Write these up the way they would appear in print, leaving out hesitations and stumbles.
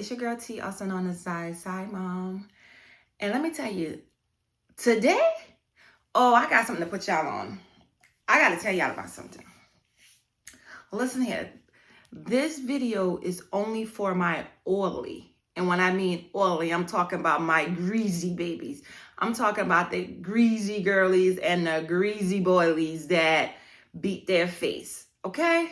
It's your girl T, also known as Side Mom. And let me tell you, today, I got something to put y'all on. I got to tell y'all about something. Listen here. This video is only for my oily. And when I mean oily, I'm talking about my greasy babies. I'm talking about the greasy girlies and the greasy boilies that beat their face. Okay?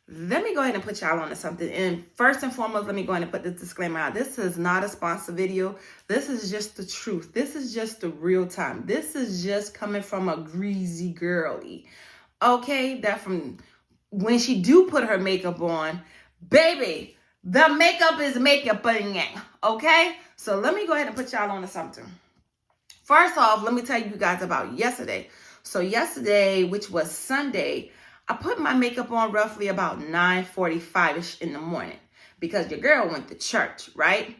Let me go ahead and put y'all on to something. And first and foremost, let me go ahead and put this disclaimer out. This is not a sponsor video. This is just the truth. This is just the real time. This is just coming from a greasy girly. Okay? That from when she do put her makeup on, baby, the makeup is makeup-ing. Okay? So let me go ahead and put y'all on to something. First off, let me tell you guys about yesterday. So yesterday, which was Sunday, I put my makeup on roughly about 9:45-ish in the morning because your girl went to church, right?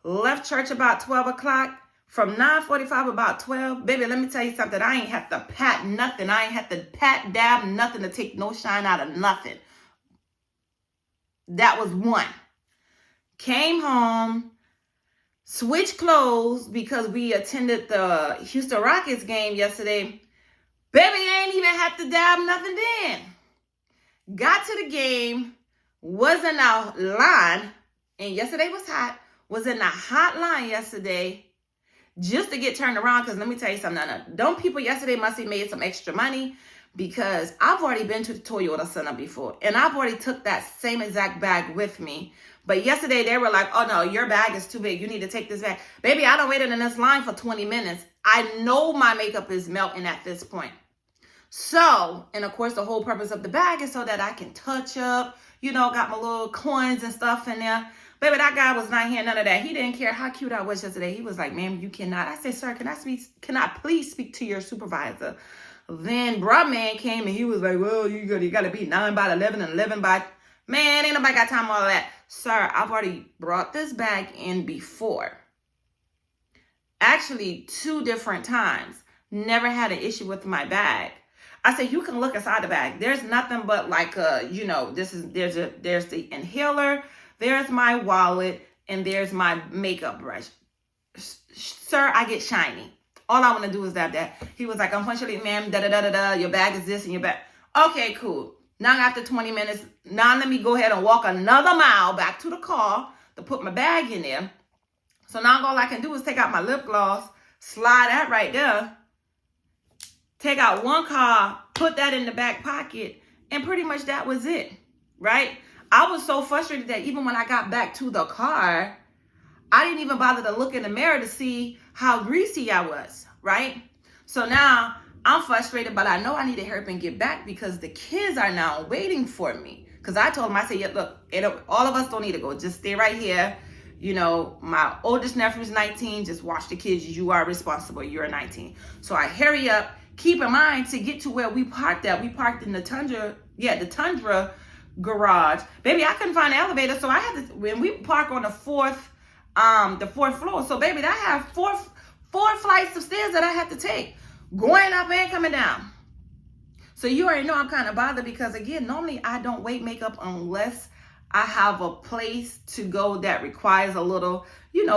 Left church about 12 o'clock. From 9:45 about 12, baby, let me tell you something. I ain't have to pat nothing. I ain't have to pat, dab, nothing to take no shine out of nothing. That was one. Came home, switched clothes because we attended the Houston Rockets game yesterday. Baby, I ain't even have to dab nothing then. Got to the game, was in a line, and yesterday was hot, was in a hot line yesterday just to get turned around, because let me tell you something. Don't people yesterday must have made some extra money, because I've already been to the Toyota Center before, and I've already took that same exact bag with me. But yesterday they were like, oh no, your bag is too big. You need to take this bag. Baby, I done waited in this line for 20 minutes. I know my makeup is melting at this point. So, and of course, the whole purpose of the bag is so that I can touch up, got my little coins and stuff in there. Baby, that guy was not hearing none of that. He didn't care how cute I was yesterday. He was like, ma'am, you cannot. I said, sir, can I please speak to your supervisor? Then bruh man came and he was like, well, you got to be 9 by 11 and 11 by, man, ain't nobody got time for all of that. Sir, I've already brought this bag in before. Actually, 2 different times. Never had an issue with my bag. I said, you can look inside the bag. There's nothing but like, there's the inhaler, there's my wallet, and there's my makeup brush. Sir, I get shiny. All I want to do is that. He was like, unfortunately, ma'am, your bag is this and your bag. Okay, cool. Now after 20 minutes, now let me go ahead and walk another mile back to the car to put my bag in there. So now all I can do is take out my lip gloss, slide that right there, take out one card, put that in the back pocket, and pretty much that was it, right? I was so frustrated that even when I got back to the car, I didn't even bother to look in the mirror to see how greasy I was, right? So now I'm frustrated, but I know I need to hurry up and get back because the kids are now waiting for me. Because I told them, I said, yeah, look, all of us don't need to go. Just stay right here. My oldest nephew's 19. Just watch the kids. You are responsible. You're 19. So I hurry up. Keep in mind, to get to where we parked at, we parked in the Tundra garage. Baby, I couldn't find the elevator, so I had to, when we park on the fourth floor. So baby, I have four flights of stairs that I had to take, going up and coming down. So you already know I'm kind of bothered because, again, normally I don't wait makeup unless I have a place to go that requires a little,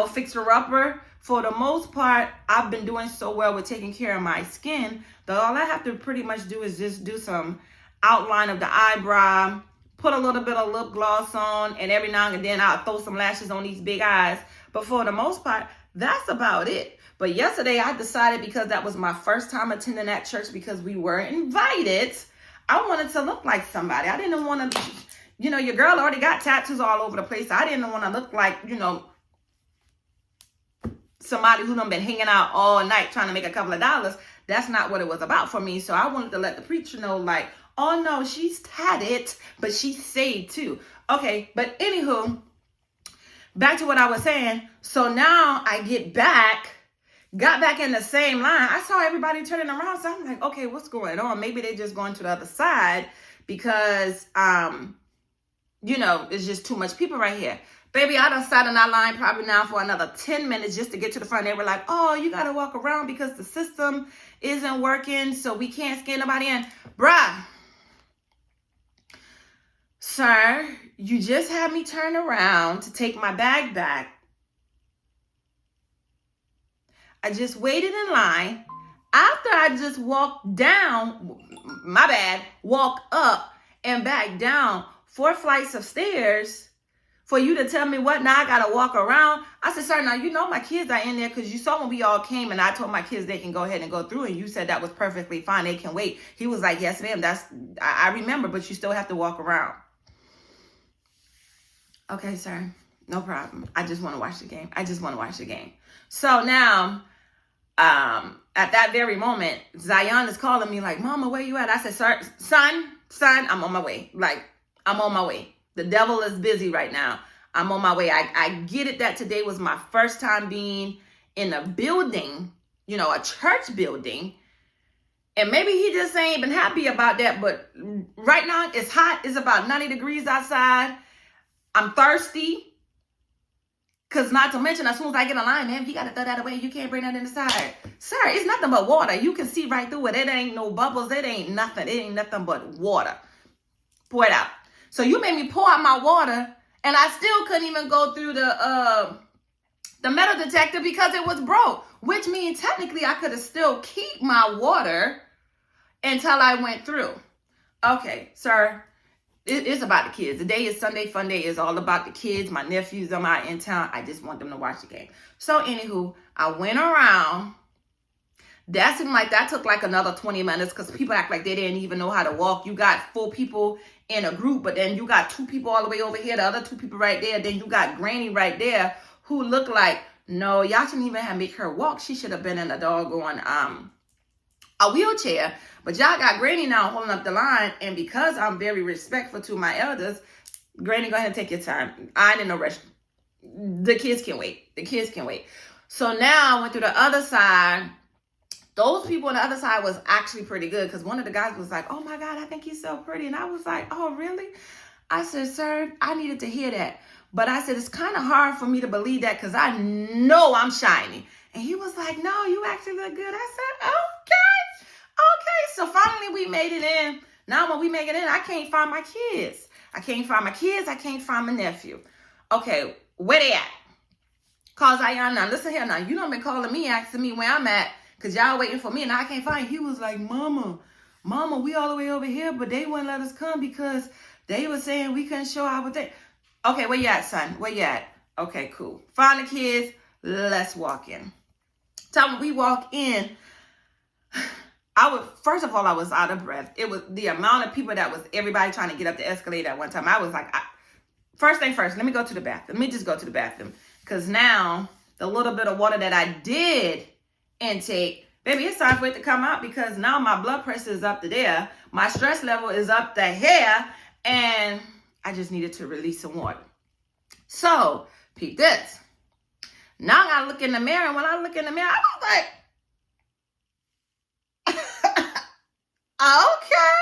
fixer-upper. For the most part, I've been doing so well with taking care of my skin that all I have to pretty much do is just do some outline of the eyebrow, put a little bit of lip gloss on, and every now and then I'll throw some lashes on these big eyes. But for the most part, that's about it. But yesterday I decided, because that was my first time attending that church because we were invited, I wanted to look like somebody. I didn't want to, your girl already got tattoos all over the place. I didn't want to look like, somebody who done been hanging out all night trying to make a couple of dollars. That's not what it was about for me. So I wanted to let the preacher know, like, oh no, she's tatted, but she's saved too. Okay, but anywho, back to what I was saying. So now I got back in the same line. I saw everybody turning around. So I'm like, okay, what's going on? Maybe they just going to the other side because, it's just too much people right here. Baby, I done sat in that line probably now for another 10 minutes just to get to the front. They were like, oh, you got to walk around because the system isn't working, so we can't scan nobody in. Bruh. Sir, you just had me turn around to take my bag back. I just waited in line. After I just walked down, my bad, walk up and back down 4 flights of stairs for you to tell me what? Now I gotta walk around. I said, sir, now you know my kids are in there because you saw when we all came and I told my kids they can go ahead and go through and you said that was perfectly fine. They can wait. He was like, yes, ma'am. I remember, but you still have to walk around. Okay, sir, no problem. I just want to watch the game. I just want to watch the game. So now, at that very moment, Zion is calling me like, Mama, where you at? I said, sir, son, I'm on my way. Like, I'm on my way. The devil is busy right now. I'm on my way. I get it that today was my first time being in a building, you know, a church building. And maybe he just ain't been happy about that. But right now it's hot. It's about 90 degrees outside. I'm thirsty. Because not to mention, as soon as I get in line, man, you got to throw that away. You can't bring that inside. Sir, it's nothing but water. You can see right through it. It ain't no bubbles. It ain't nothing. It ain't nothing but water. Pour it out. So you made me pour out my water, and I still couldn't even go through the metal detector because it was broke. Which means technically I could have still keep my water until I went through. Okay, sir. It's about the kids. The day is Sunday Fun Day. It's all about the kids. My nephews are out in town. I just want them to watch the game. So anywho, I went around. That seemed like that took like another 20 minutes because people act like they didn't even know how to walk. You got 4 people in a group, but then you got 2 people all the way over here, the other 2 people right there. Then you got Granny right there who looked like, no, y'all shouldn't even have make her walk. She should have been in a doggone a wheelchair. But y'all got Granny now holding up the line. And because I'm very respectful to my elders, Granny, go ahead and take your time. I ain't in no rush. The kids can wait. The kids can wait. So now I went through the other side. Those people on the other side was actually pretty good because one of the guys was like, oh my God, I think he's so pretty. And I was like, oh, really? I said, sir, I needed to hear that. But I said, it's kind of hard for me to believe that because I know I'm shiny. And he was like, no, you actually look good. I said, okay. So finally we made it in. Now when we make it in, I can't find my kids. I can't find my nephew. Okay, where they at? Cause now listen here now. You don't been calling me, asking me where I'm at. Because y'all waiting for me and I can't find you. He was like, Mama, we all the way over here, but they wouldn't let us come because they were saying we couldn't show our thing. Okay, where you at, son? Where you at? Okay, cool. Find the kids. Let's walk in. Tell me, we walk in. First of all, I was out of breath. It was the amount of people that was everybody trying to get up the escalator at one time. I was like, first thing first, let me go to the bathroom. Let me just go to the bathroom. Because now the little bit of water that I did intake, baby, it's time for it to come out because now my blood pressure is up to there. My stress level is up to here. And I just needed to release some water. So, peep this. Now I gotta look in the mirror. And when I look in the mirror, I was like, okay.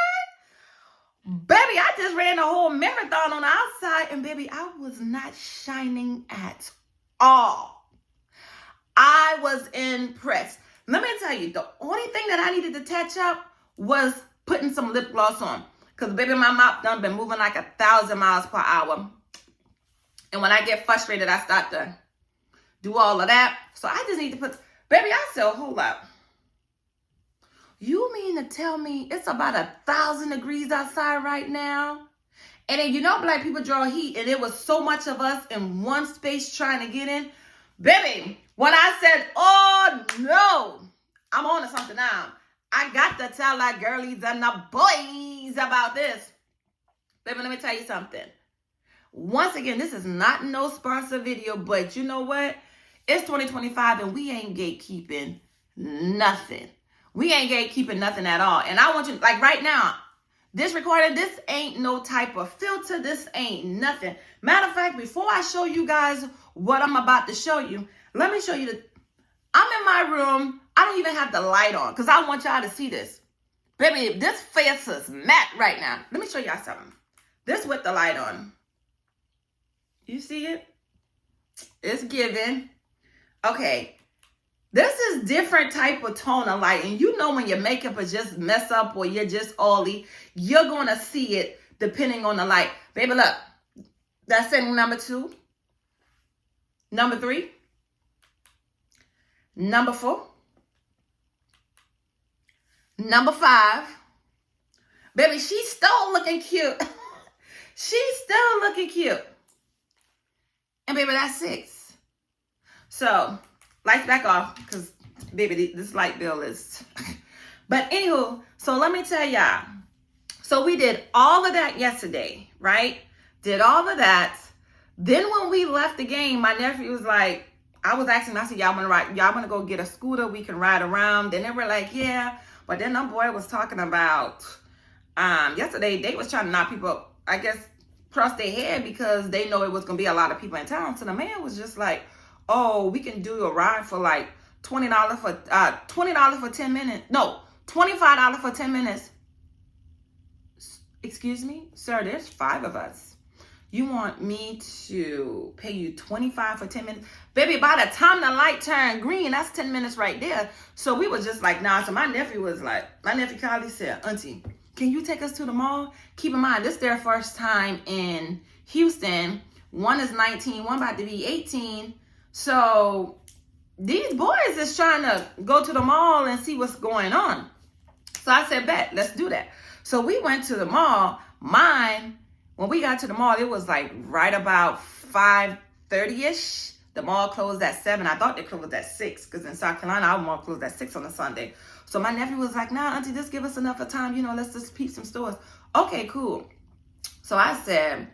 Baby, I just ran a whole marathon on the outside. And baby, I was not shining at all. I was impressed. Let me tell you, the only thing that I needed to touch up was putting some lip gloss on. Because, baby, my mouth done been moving like 1,000 miles per hour. And when I get frustrated, I start to do all of that. So I just need to put... Baby, I said, hold up. You mean to tell me it's about 1,000 degrees outside right now? And then, you know, black people draw heat. And there was so much of us in one space trying to get in. Baby, when I said, oh, no, I'm on to something now. I got to tell our girlies and the boys about this. Baby, let me tell you something. Once again, this is not no sponsor video, but you know what? It's 2025 and we ain't gatekeeping nothing. We ain't gatekeeping nothing at all. And I want you, like right now, this recording, this ain't no type of filter. This ain't nothing. Matter of fact, before I show you guys what I'm about to show you, let me show you I'm in my room. I don't even have the light on because I want y'all to see this. Baby, this face is matte right now. Let me show y'all something. This with the light on. You see it? It's giving. Okay. This is different type of tone of light. And you know when your makeup is just mess up or you're just oily, you're going to see it depending on the light. Baby, look. That's setting number 2. Number 3. Number 4. Number 5. Baby, she's still looking cute. She's still looking cute. And baby, that's 6. So, lights back off because, baby, this light bill is... But anywho, so let me tell y'all. So we did all of that yesterday, right? Did all of that. Then when we left the game, my nephew was like, I was asking, I said, y'all want to go get a scooter? We can ride around. Then they were like, yeah. But then that boy was talking about, yesterday, they was trying to knock people, I guess, across their head because they know it was going to be a lot of people in town. So the man was just like, oh, we can do a ride for like $20 for 10 minutes. No, $25 for 10 minutes. Excuse me, sir, there's 5 of us. You want me to pay you $25 for 10 minutes? Baby, by the time the light turned green, that's 10 minutes right there. So we was just like, nah. So my nephew Kylie said, Auntie, can you take us to the mall? Keep in mind, this is their first time in Houston. One is 19, one about to be 18. So these boys is trying to go to the mall and see what's going on. So I said, bet, let's do that. So we went to the mall. When we got to the mall, it was like right about 5:30ish. The mall closed at 7. I thought they closed at 6 because in South Carolina, our mall closed at 6 on a Sunday. So my nephew was like, nah, Auntie, just give us enough of time. Let's just peep some stores. Okay, cool. So I said,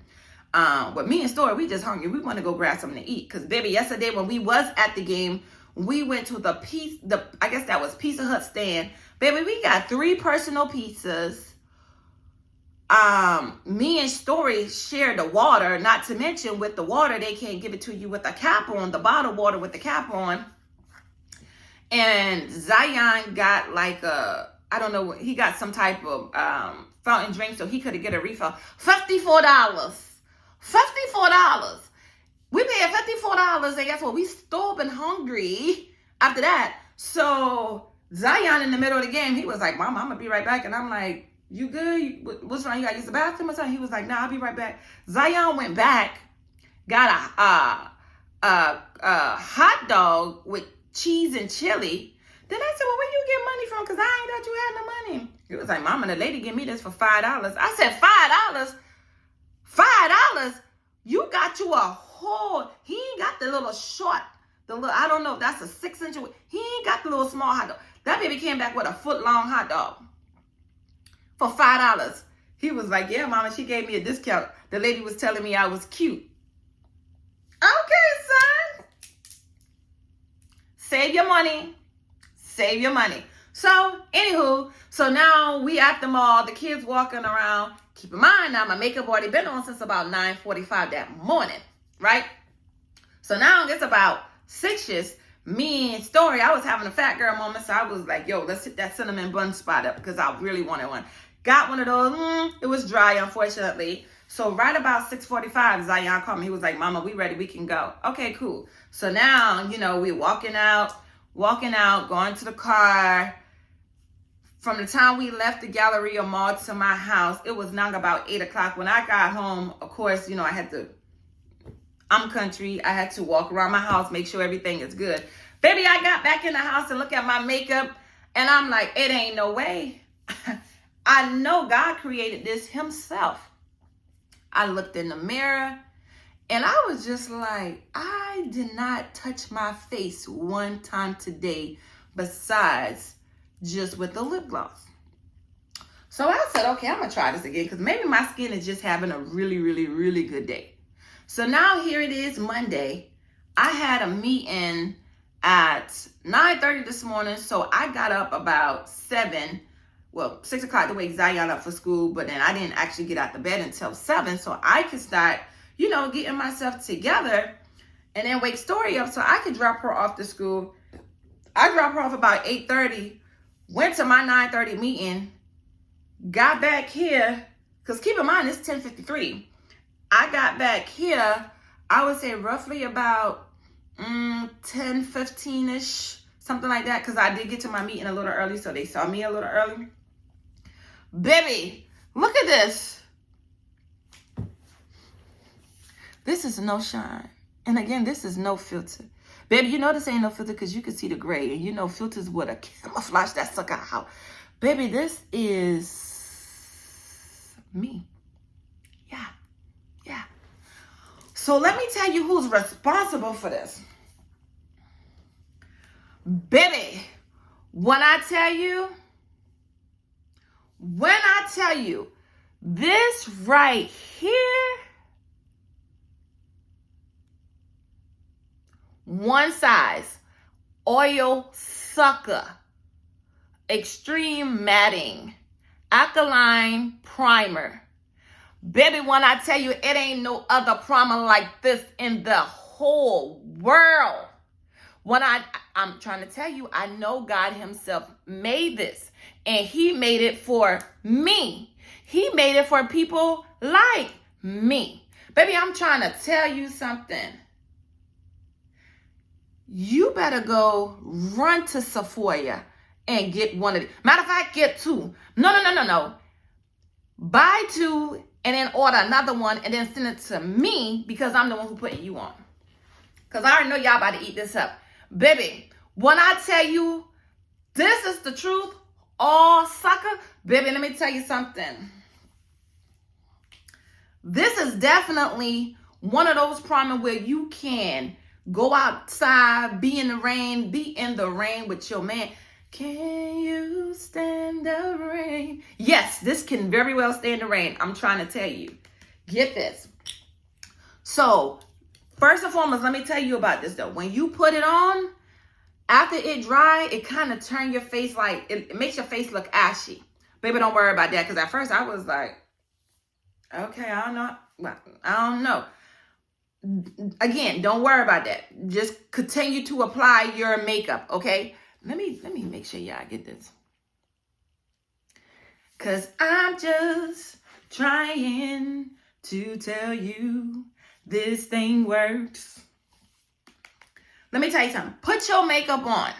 with me and Story, we just hungry. We want to go grab something to eat. Because, baby, yesterday when we was at the game, we went to I guess that was Pizza Hut stand. Baby, we got 3 personal pizzas. Me and Story shared the water, not to mention with the water, they can't give it to you with a cap on, the bottled water with the cap on. And Zion got like I don't know, he got some type of fountain drink so he could get a refill. $54. $54. We paid $54 and guess what? We still been hungry after that. So Zion in the middle of the game, he was like, Mama, I'm gonna be right back. And I'm like, you good? What's wrong? You gotta use the bathroom or something? He was like, nah, I'll be right back. Zion went back, got a hot dog with cheese and chili. Then I said, well, where you get money from? Because I ain't thought you had no money. He was like, Mama, the lady gave me this for $5. I said, $5? $5? You got you a whole, he ain't got the little short, I don't know if that's a 6-inch. He ain't got the little small hot dog. That baby came back with a foot-long hot dog. For $5. He was like, yeah, Mama, she gave me a discount. The lady was telling me I was cute. Okay, son. Save your money. Save your money. So, anywho, so now we at the mall. The kids walking around. Keep in mind now, my makeup already been on since about 9:45 that morning, right? So now it's about 6ish. Me and Story, I was having a fat girl moment. So I was like, yo, let's hit that cinnamon bun spot up because I really wanted one. Got one of those. It was dry, unfortunately. So right about 6:45, Zion called me. He was like, Mama, we ready. We can go. Okay, cool. So now, we're walking out, going to the car. From the time we left the Galleria Mall to my house, it was now about 8 o'clock. When I got home, of course, I'm country. I had to walk around my house, make sure everything is good. Baby, I got back in the house to look at my makeup, and I'm like, it ain't no way. I know God created this himself. I looked in the mirror, and I was just like, I did not touch my face one time today besides just with the lip gloss. So I said, okay, I'm going to try this again because maybe my skin is just having a really, really, really good day. So now here it is, Monday. I had a meeting at 9:30 this morning. So I got up about 6 o'clock to wake Zion up for school. But then I didn't actually get out the bed until 7. So I could start, getting myself together and then wake Story up so I could drop her off to school. I dropped her off about 8:30, went to my 9:30 meeting, got back here, because keep in mind, it's 10:53. I got back here, I would say roughly about 10:15-ish, something like that, because I did get to my meeting a little early, so they saw me a little early. Baby, look at this. This is no shine. And again, this is no filter. Baby, you know this ain't no filter because you can see the gray. And you know filters would have camouflage that sucker out. Baby, this is me. Yeah. Yeah. So let me tell you who's responsible for this. Baby, when I tell you, this right here, one size, oil sucker, extreme matting, alkaline primer. Baby, when I tell you, it ain't no other primer like this in the whole world. When I'm trying to tell you, I know God himself made this, and he made it for me. He made it for people like me. Baby, I'm trying to tell you something. You better go run to Sephora and get one of these. Matter of fact, get two. No. Buy two and then order another one and then send it to me because I'm the one who put you on. Because I already know y'all about to eat this up. Baby, when I tell you this is the truth, all sucker, baby, let me tell you something. This is definitely one of those primers where you can go outside, be in the rain with your man. Can you stand the rain? Yes, this can very well stand the rain. I'm trying to tell you. Get this. So, first and foremost, let me tell you about this though. When you put it on, after it dry, it kind of turns your face like, it makes your face look ashy. Baby, don't worry about that. Because at first I was like, okay, I don't know. Again, don't worry about that. Just continue to apply your makeup, okay? Let me make sure y'all get this. Because I'm just trying to tell you this thing works. Let me tell you something. Put your makeup on.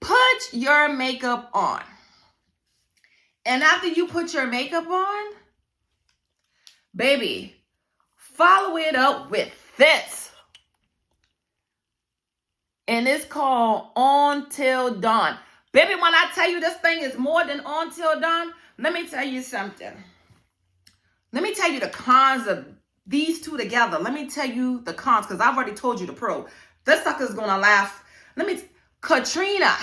Put your makeup on. And after you put your makeup on, baby, follow it up with this. And it's called On Till Dawn. Baby, when I tell you this thing is more than On Till Dawn, let me tell you something. Let me tell you the cons of these two together. Let me tell you the cons, because I've already told you the pro. This sucker's gonna laugh. Katrina,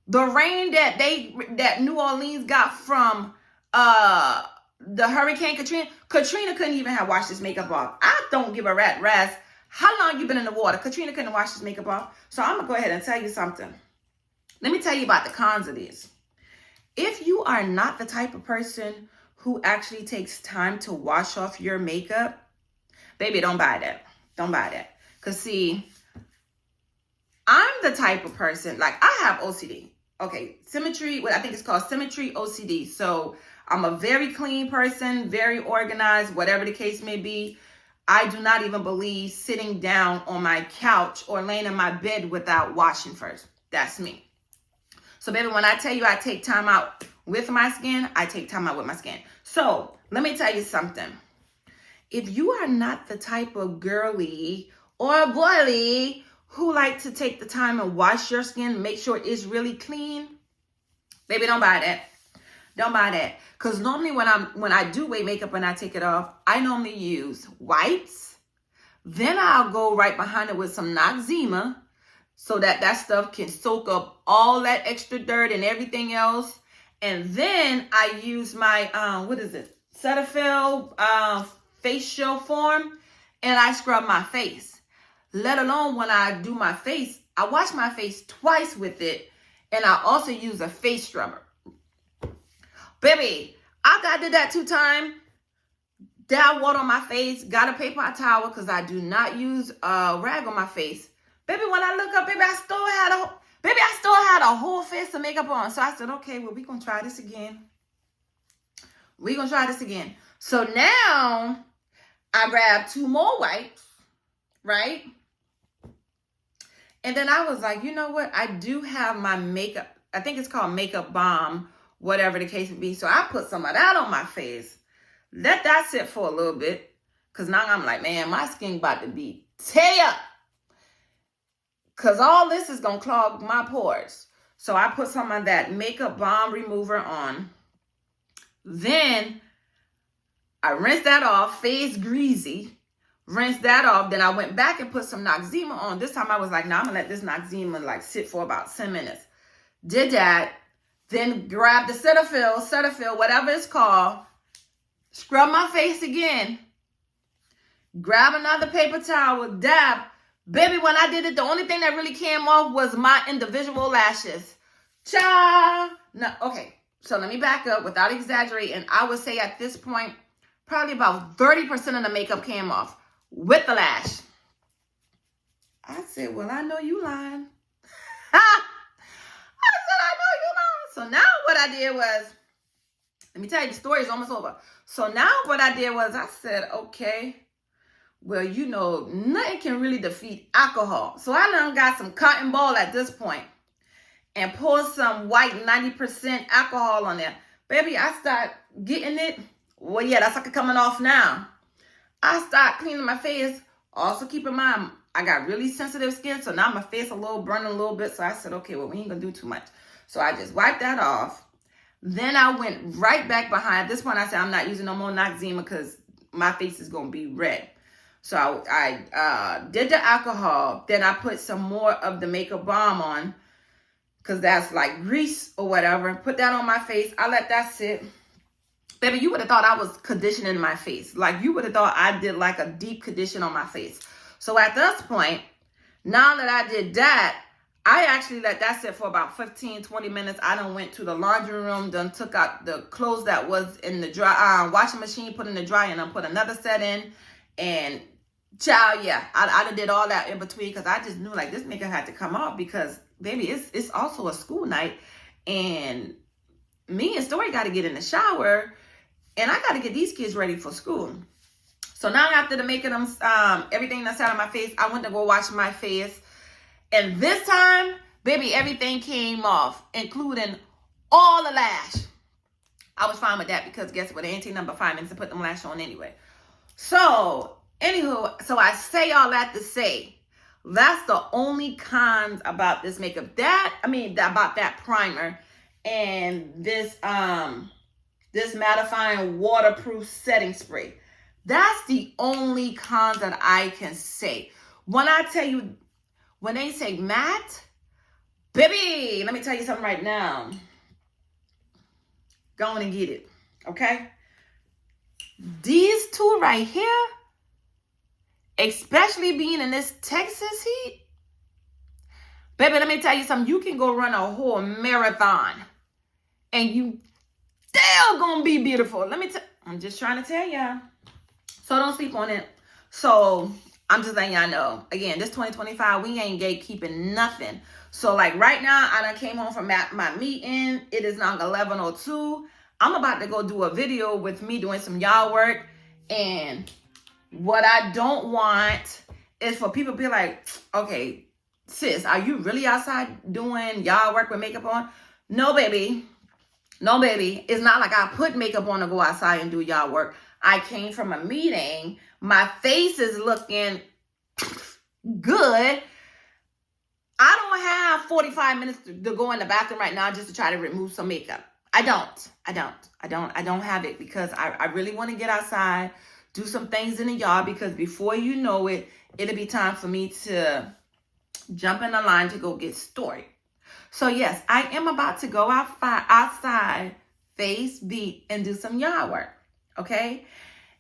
the rain that New Orleans got from the Hurricane Katrina couldn't even have washed this makeup off. I don't give a rat's how long you been in the water. Katrina couldn't wash this makeup off. So I'm gonna go ahead and tell you something. Let me tell you about the cons of this. If you are not the type of person who actually takes time to wash off your makeup, baby, don't buy that. Don't buy that. Because see, I'm the type of person, like I have OCD. Okay, symmetry, what I think it's called symmetry OCD. So I'm a very clean person, very organized, whatever the case may be. I do not even believe sitting down on my couch or laying in my bed without washing first. That's me. So baby, when I tell you I take time out with my skin, I take time out with my skin. So let me tell you something. If you are not the type of girly or boily who like to take the time and wash your skin, make sure it's really clean, baby, don't buy that. Don't buy that. Because normally when I do wear makeup and I take it off, I normally use wipes. Then I'll go right behind it with some Noxzema so that stuff can soak up all that extra dirt and everything else. And then I use my, Cetaphil facial form, and I scrub my face. Let alone when I do my face, I wash my face twice with it, and I also use a face scrubber. Baby, I did that 2 times. Down water on my face, got a paper towel because I do not use a rag on my face. Baby, when I look up, baby, I still had a whole face of makeup on. So I said, okay, well, we're going to try this again. So now I grabbed 2 more wipes, right? And then I was like, you know what? I do have my makeup. I think it's called Makeup Balm, whatever the case may be. So I put some of that on my face. Let that sit for a little bit. Because now I'm like, man, my skin about to be tear up. Because all this is going to clog my pores. So I put some of that makeup balm remover on. Then I rinsed that off, face greasy. Rinsed that off. Then I went back and put some Noxzema on. This time I was like, no, I'm going to let this Noxzema like sit for about 10 minutes. Did that. Then grab the Cetaphil, whatever it's called. Scrub my face again. Grab another paper towel, dab. Baby, when I did it, the only thing that really came off was my individual lashes. Ciao. No, okay, so let me back up without exaggerating. I would say at this point, probably about 30% of the makeup came off with the lash. I said, well, I know you lying. I said, I know you lying. So now what I did was, let me tell you, the story is almost over. So now what I did was I said, okay, well, you know, nothing can really defeat alcohol. So I done got some cotton ball at this point and pour some white 90% alcohol on there. Baby, I start getting it. Well, yeah, that's like it coming off now. I start cleaning my face. Also, keep in mind, I got really sensitive skin. So now my face a little burning a little bit. So I said, okay, well, we ain't going to do too much. So I just wiped that off. Then I went right back behind. At this point, I said, I'm not using no more Noxzema because my face is going to be red. So I did the alcohol. Then I put some more of the makeup balm on because that's like grease or whatever. Put that on my face. I let that sit. Baby, you would have thought I was conditioning my face. Like you would have thought I did like a deep condition on my face. So at this point, now that I did that, I actually let that sit for about 15, 20 minutes. I done went to the laundry room, done took out the clothes that was in the dry washing machine, put in the dryer, and then put another set in. And child, yeah, I done did all that in between because I just knew like this makeup had to come off because, baby, it's also a school night. And me and Story got to get in the shower. And I got to get these kids ready for school. So now after the making them, everything that's out of my face, I went to go wash my face. And this time, baby, everything came off, including all the lash. I was fine with that because guess what? It ain't take number 5 minutes to put them lash on anyway. So, anywho, so I say all that to say, that's the only cons about this makeup. About that primer and this mattifying waterproof setting spray. That's the only cons that I can say. When I tell you, when they say matte, baby, let me tell you something right now. Go on and get it, okay? These two right here, especially being in this Texas heat, baby, let me tell you something. You can go run a whole marathon and you still gonna be beautiful. I'm just trying to tell y'all. So don't sleep on it. So I'm just letting y'all know. Again, this 2025, we ain't gatekeeping nothing. So like right now, I done came home from my meeting. It is now 11:02. I'm about to go do a video with me doing some yard work. And what I don't want is for people to be like, okay, sis, are you really outside doing yard work with makeup on? No, baby. No, baby. It's not like I put makeup on to go outside and do yard work. I came from a meeting. My face is looking good. I don't have 45 minutes to go in the bathroom right now just to try to remove some makeup. I don't have it because I really want to get outside, do some things in the yard because before you know it, it'll be time for me to jump in the line to go get Story. So yes, I am about to go outside, face, beat, and do some yard work. Okay?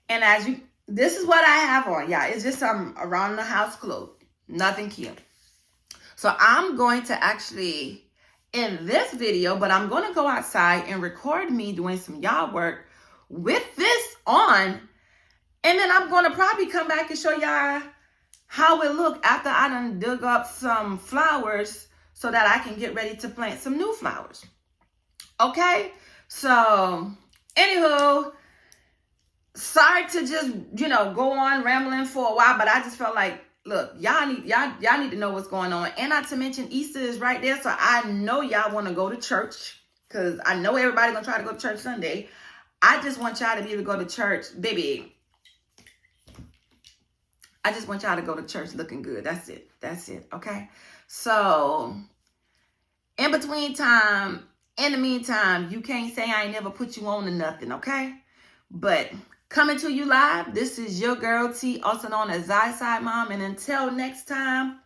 And this is what I have on, y'all. It's just some around the house clothes. Nothing cute. So I'm going to actually end this video, but I'm going to go outside and record me doing some yard work with this on. And then I'm going to probably come back and show y'all how it look after I done dug up some flowers so that I can get ready to plant some new flowers. Okay? So, anywho, sorry to just, go on rambling for a while, but I just felt like, look, y'all need to know what's going on. And not to mention Easter is right there, so I know y'all want to go to church because I know everybody gonna try to go to church Sunday. I just want y'all to be able to go to church, baby. I just want y'all to go to church looking good. That's it. That's it. Okay. So in the meantime, you can't say I ain't never put you on to nothing. Okay. But coming to you live, this is your girl T, also known as Side Mom. And until next time,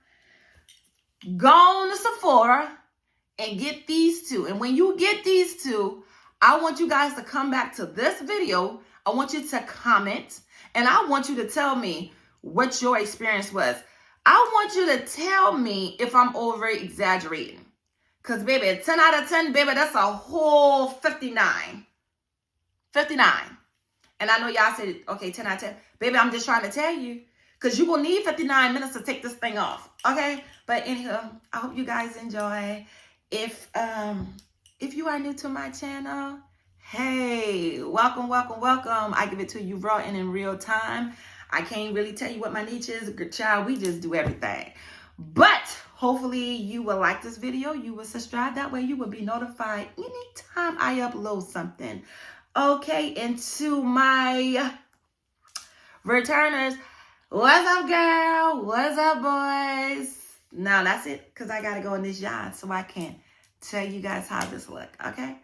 go on to Sephora and get these two. And when you get these two, I want you guys to come back to this video. I want you to comment, and I want you to tell me what your experience was. I want you to tell me if I'm over exaggerating. Because, baby, 10 out of 10, baby, that's a whole 59. 59. And I know y'all said, okay, 10 out of 10. Baby, I'm just trying to tell you. Because you're going to need 59 minutes to take this thing off. Okay? But anyhow, I hope you guys enjoy. If you are new to my channel, hey, welcome, welcome, welcome. I give it to you raw and in real time. I can't really tell you what my niche is. Good child, we just do everything. But hopefully you will like this video. You will subscribe. That way you will be notified anytime I upload something. Okay, and to my returners, what's up, girl? What's up, boys? Now that's it, because I got to go in this yard so I can tell you guys how this look, okay?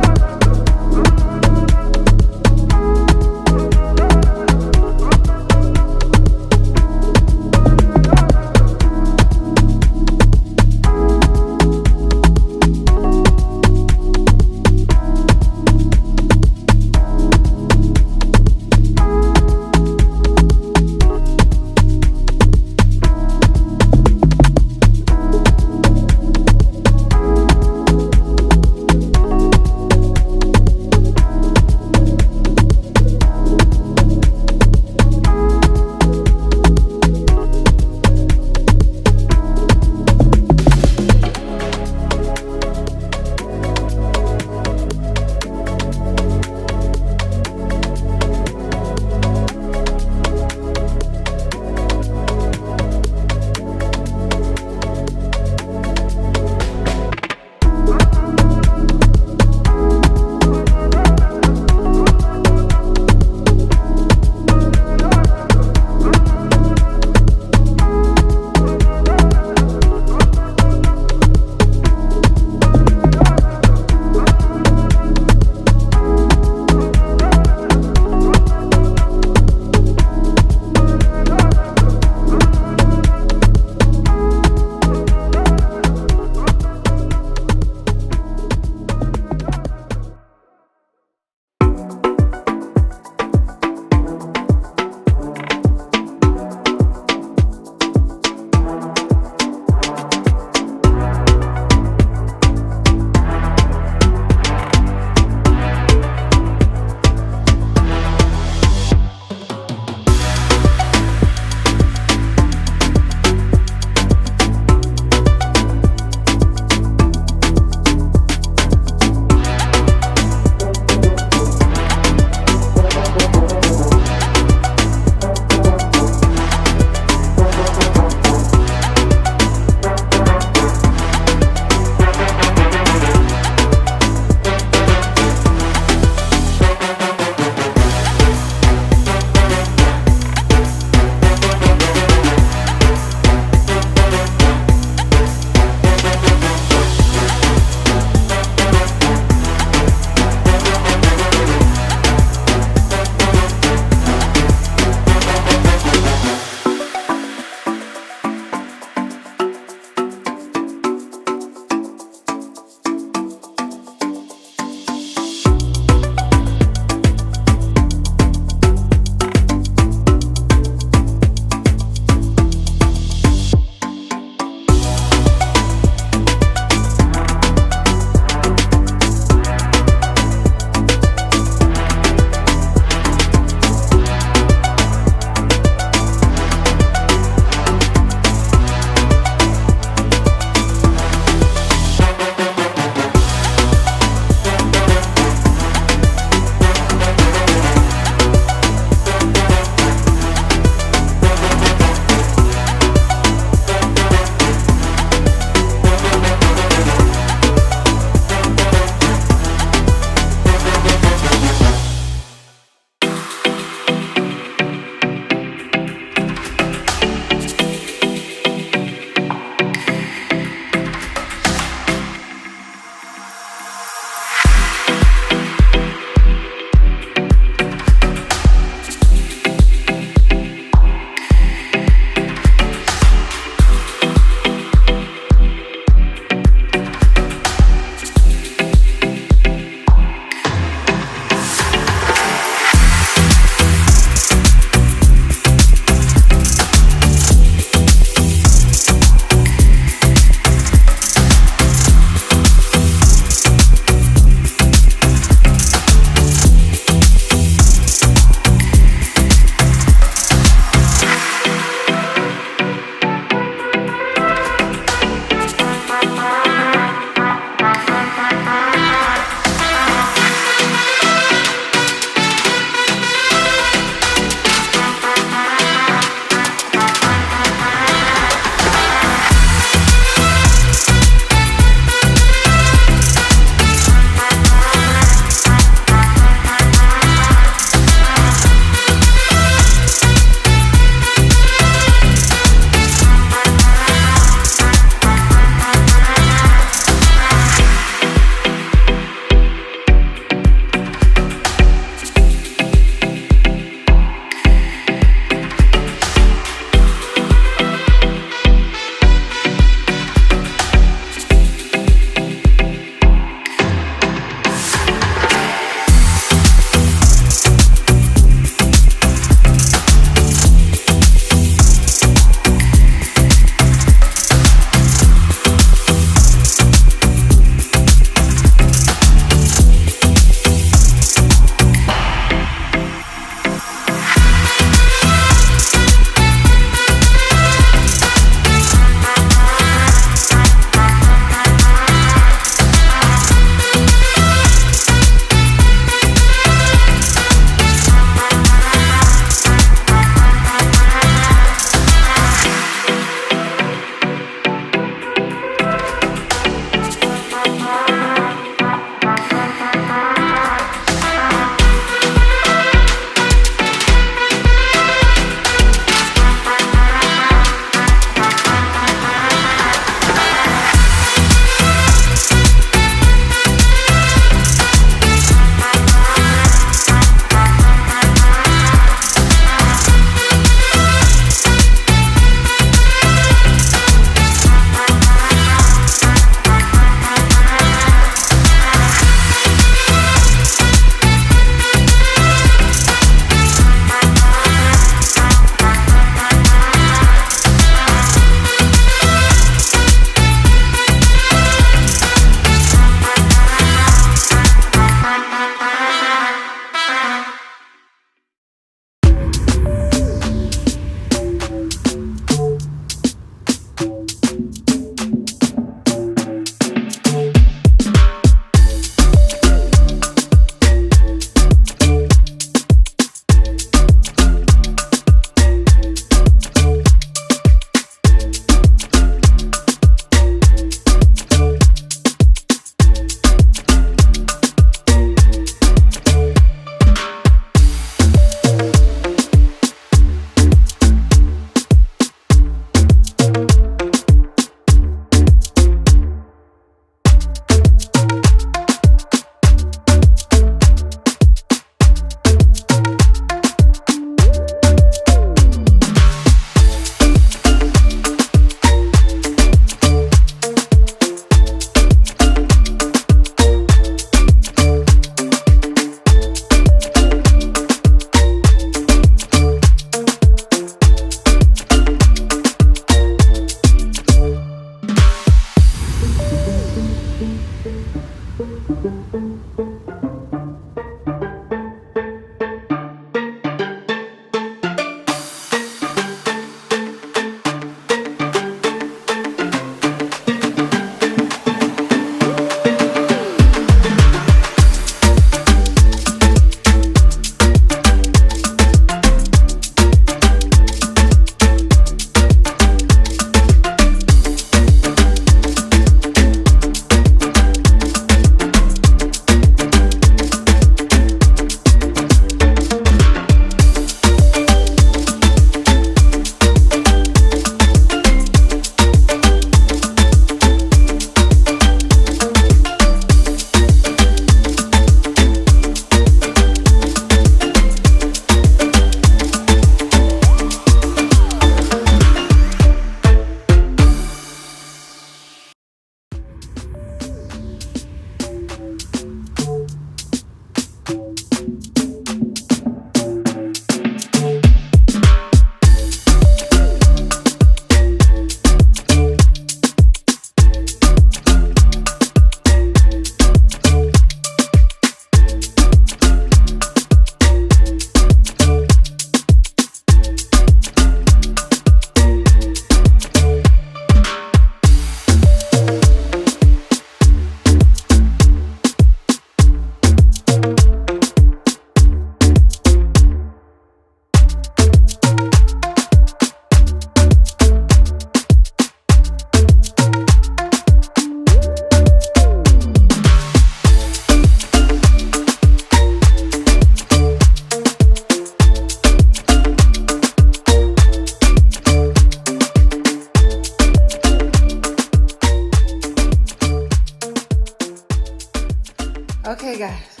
Okay, guys.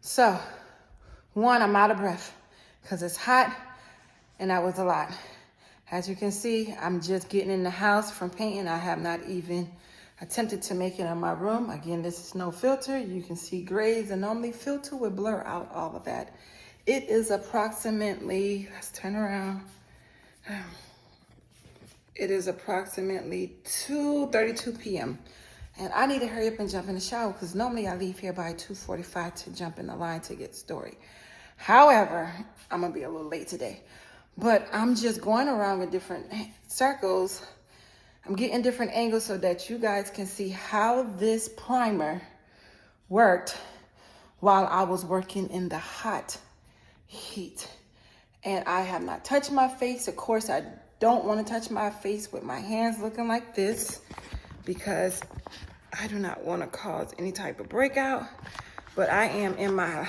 So, one, I'm out of breath because it's hot and that was a lot. As you can see, I'm just getting in the house from painting. I have not even attempted to make it in my room. Again, this is no filter. You can see grays, and normally filter would blur out all of that. It is approximately, let's turn around. It is approximately 2:32 p.m. And I need to hurry up and jump in the shower because normally I leave here by 2:45 to jump in the line to get story. However, I'm gonna be a little late today, but I'm just going around with different circles. I'm getting different angles so that you guys can see how this primer worked while I was working in the hot heat. And I have not touched my face. Of course, I don't want to touch my face with my hands looking like this because I do not want to cause any type of breakout. But I am in my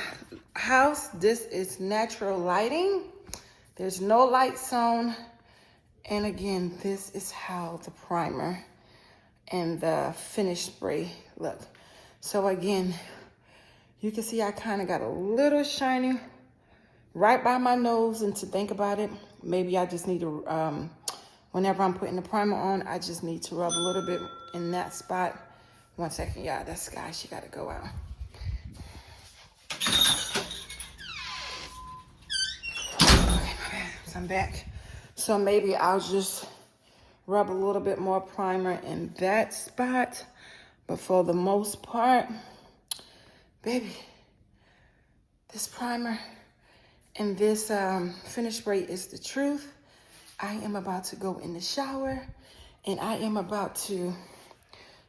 house. This is natural lighting. There's no lights on. And again, this is how the primer and the finish spray look. So again, you can see I kind of got a little shiny right by my nose. And to think about it, maybe I just need to, whenever I'm putting the primer on, I just need to rub a little bit in that spot. 1 second, y'all. That's Sky. She got to go out. Okay, so I'm back. So maybe I'll just rub a little bit more primer in that spot. But for the most part, baby, this primer and this finish spray is the truth. I am about to go in the shower and I am about to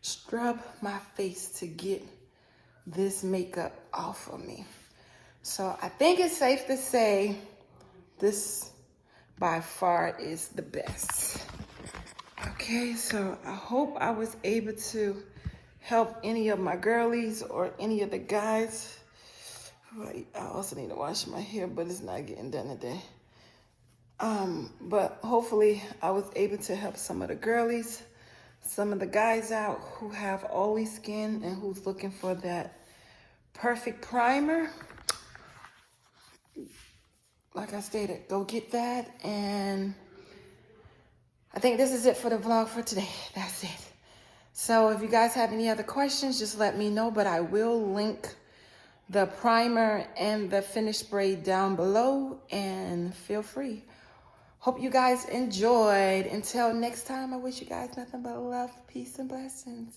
scrub my face to get this makeup off of me. So I think it's safe to say this by far is the best. Okay, so I hope I was able to help any of my girlies or any of the guys. I also need to wash my hair, but it's not getting done today. But hopefully I was able to help some of the girlies, some of the guys out who have oily skin and who's looking for that perfect primer. Like I stated, go get that. And I think this is it for the vlog for today. That's it. So if you guys have any other questions, just let me know, but I will link the primer and the finish spray down below and feel free. Hope you guys enjoyed. Until next time, I wish you guys nothing but love, peace, and blessings.